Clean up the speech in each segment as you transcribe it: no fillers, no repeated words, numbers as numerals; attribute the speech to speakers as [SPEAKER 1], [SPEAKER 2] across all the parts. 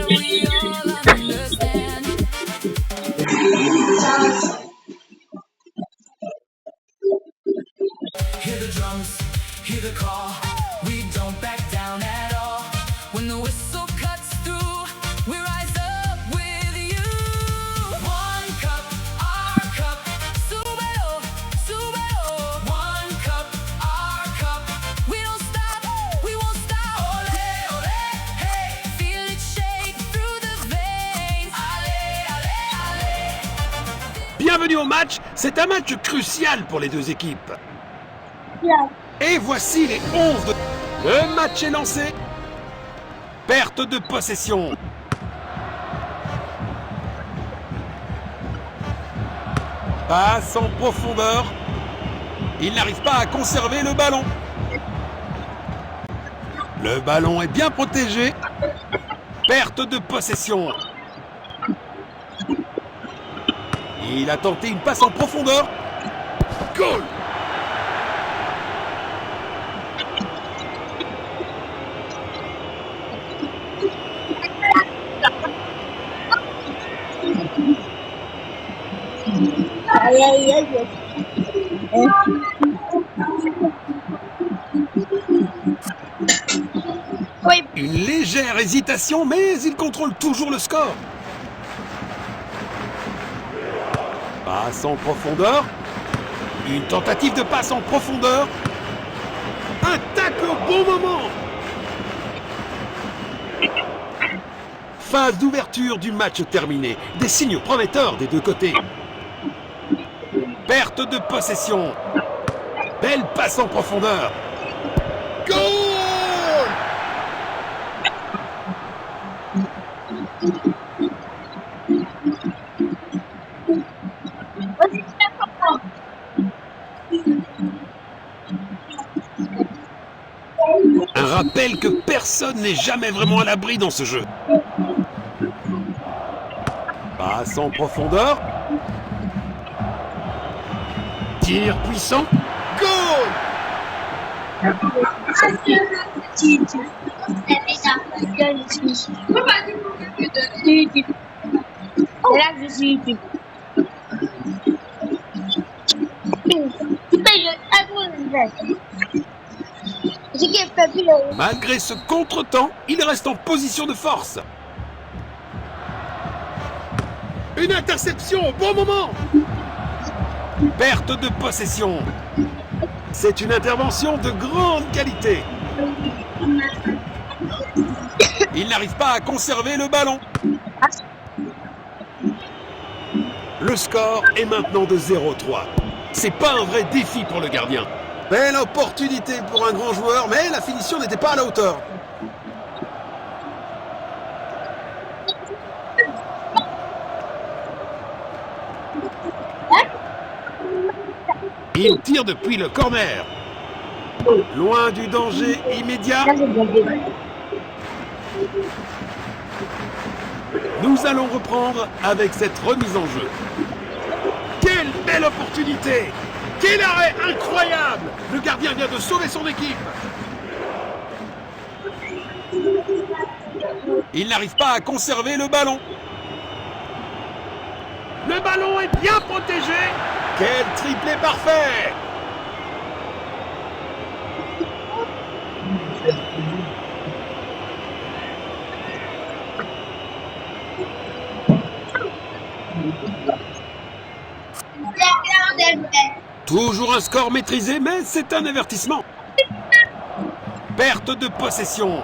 [SPEAKER 1] we all understand. Hear the drums, hear the call. We don't back down at all. When the whistle cuts through, we rise up with you. One cup, our cup. Subero, subero. One cup, our cup. We don't stop, we won't stop. Olé, olé, hey. Feel it shake through the veins. Allez, allez, allez.
[SPEAKER 2] Bienvenue au match, c'est un match crucial pour les deux équipes. Et voici les 11 de... Le match est lancé. Perte de possession. Passe en profondeur. Il n'arrive pas à conserver le ballon. Le ballon est bien protégé. Perte de possession. Il a tenté une passe en profondeur. Goal! Une légère hésitation, mais il contrôle toujours le score. Passe en profondeur. Une tentative de passe en profondeur. Un tacle au bon moment. Phase d'ouverture du match terminée. Des signes prometteurs des deux côtés. Perte de possession. Belle passe en profondeur. Goal! Un rappel que personne n'est jamais vraiment à l'abri dans ce jeu. Passe en profondeur. Tir puissant. Goal! Malgré ce contretemps, il reste en position de force. Une interception au bon moment. Perte de possession. C'est une intervention de grande qualité. Il n'arrive pas à conserver le ballon. Le score est maintenant de 0-3. C'est pas un vrai défi pour le gardien. Belle opportunité pour un grand joueur, mais la finition n'était pas à la hauteur. Il tire depuis le corner. Loin du danger immédiat. Nous allons reprendre avec cette remise en jeu. Quelle belle opportunité! Quel arrêt incroyable! Le gardien vient de sauver son équipe. Il n'arrive pas à conserver le ballon. Le ballon est bien protégé. Quel triplé parfait! Toujours un score maîtrisé, mais c'est un avertissement. Perte de possession.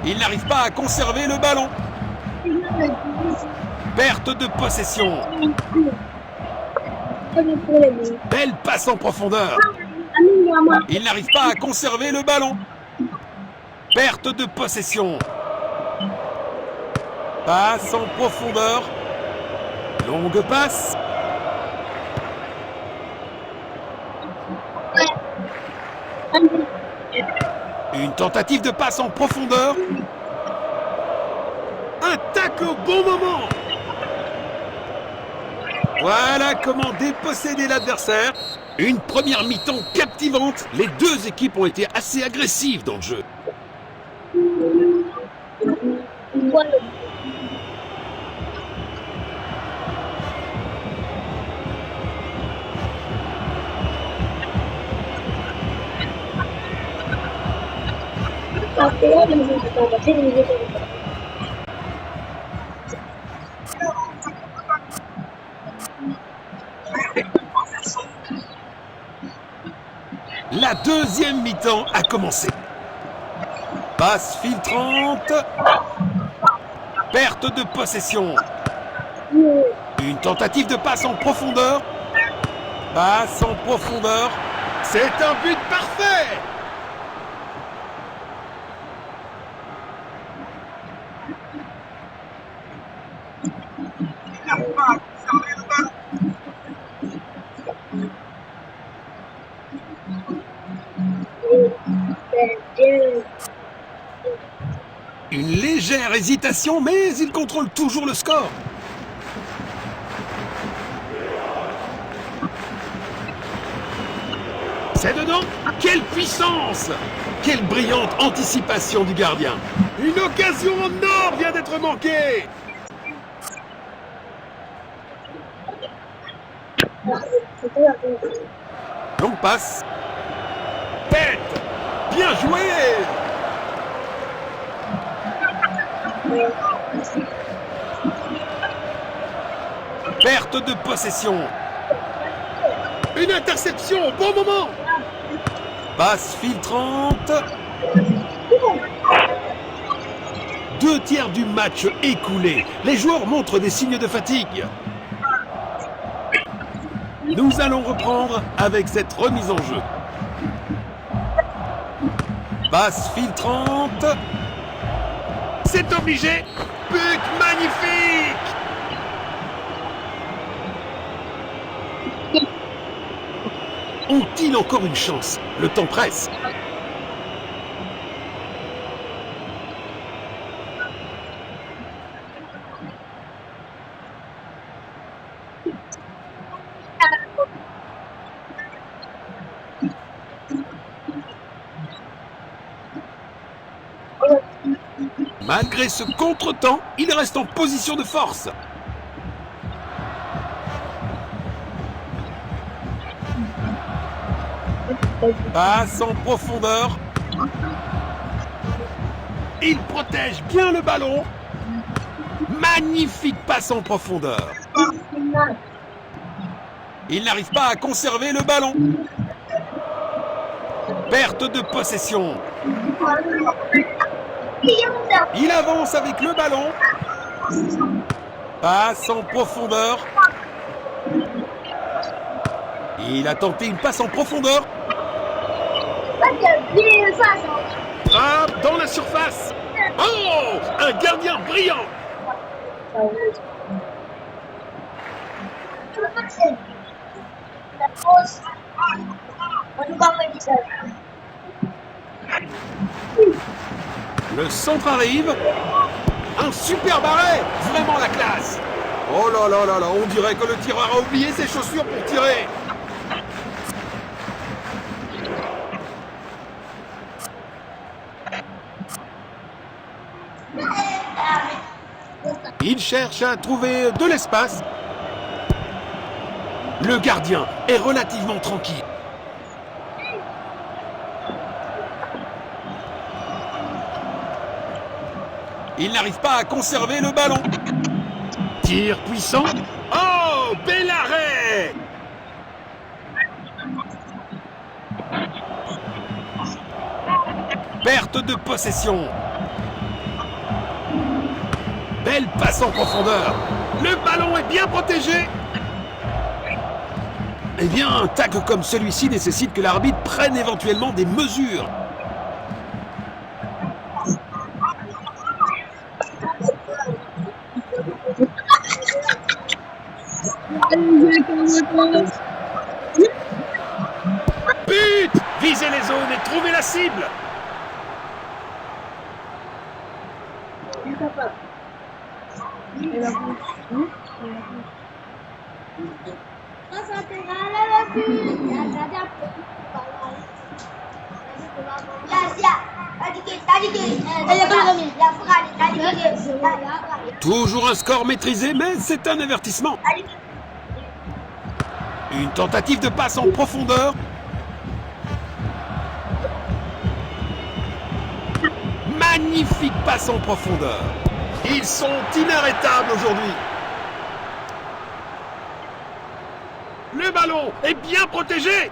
[SPEAKER 2] Il n'arrive pas à conserver le ballon. Perte de possession. Belle passe en profondeur. Il n'arrive pas à conserver le ballon. Perte de possession. Passe en profondeur. Longue passe. Une tentative de passe en profondeur. Un tacle au bon moment. Voilà comment déposséder l'adversaire. Une première mi-temps captivante. Les deux équipes ont été assez agressives dans le jeu. La deuxième mi-temps a commencé. Passe filtrante. Perte de possession. Une tentative de passe en profondeur. Passe en profondeur. C'est un but parfait. Une légère hésitation, mais il contrôle toujours le score. C'est dedans. Quelle puissance! Quelle brillante anticipation du gardien. Une occasion en or vient d'être manquée. Longue passe. Tête. Bien joué. Perte de possession. Une interception au bon moment. Passe filtrante. 2/3 du match écoulé. Les joueurs montrent des signes de fatigue. Nous allons reprendre avec cette remise en jeu. Passe filtrante. C'est obligé. But magnifique. Ont-ils encore une chance? Le temps presse. Malgré ce contretemps, il reste en position de force. Passe en profondeur. Il protège bien le ballon. Magnifique passe en profondeur. Il n'arrive pas à conserver le ballon. Perte de possession. Il avance avec le ballon. Passe en profondeur. Il a tenté une passe en profondeur. Frappe dans la surface. Oh, un gardien brillant. Le centre arrive. Un super arrêt. Vraiment la classe. Oh là là là là, on dirait que le tireur a oublié ses chaussures pour tirer. Il cherche à trouver de l'espace. Le gardien est relativement tranquille. Il n'arrive pas à conserver le ballon. Tir puissant. Oh, bel arrêt! Perte de possession. Belle passe en profondeur. Le ballon est bien protégé. Eh bien, un tacle comme celui-ci nécessite que l'arbitre prenne éventuellement des mesures. But! Visez les zones et trouvez la cible. Toujours un score maîtrisé, mais c'est un avertissement. Une tentative de passe en profondeur. Magnifique passe en profondeur. Ils sont inarrêtables aujourd'hui. Le ballon est bien protégé.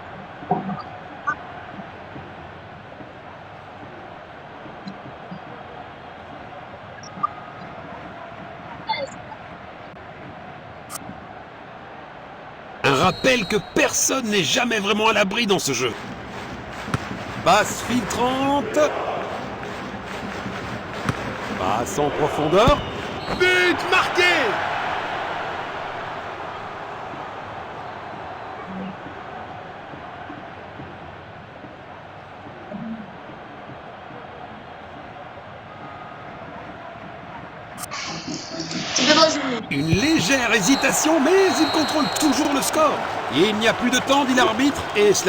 [SPEAKER 2] Un rappel que personne n'est jamais vraiment à l'abri dans ce jeu. Passe filtrante. Passe en profondeur. But marqué! Une légère hésitation, mais il contrôle toujours le score. Et il n'y a plus de temps, dit l'arbitre, et cela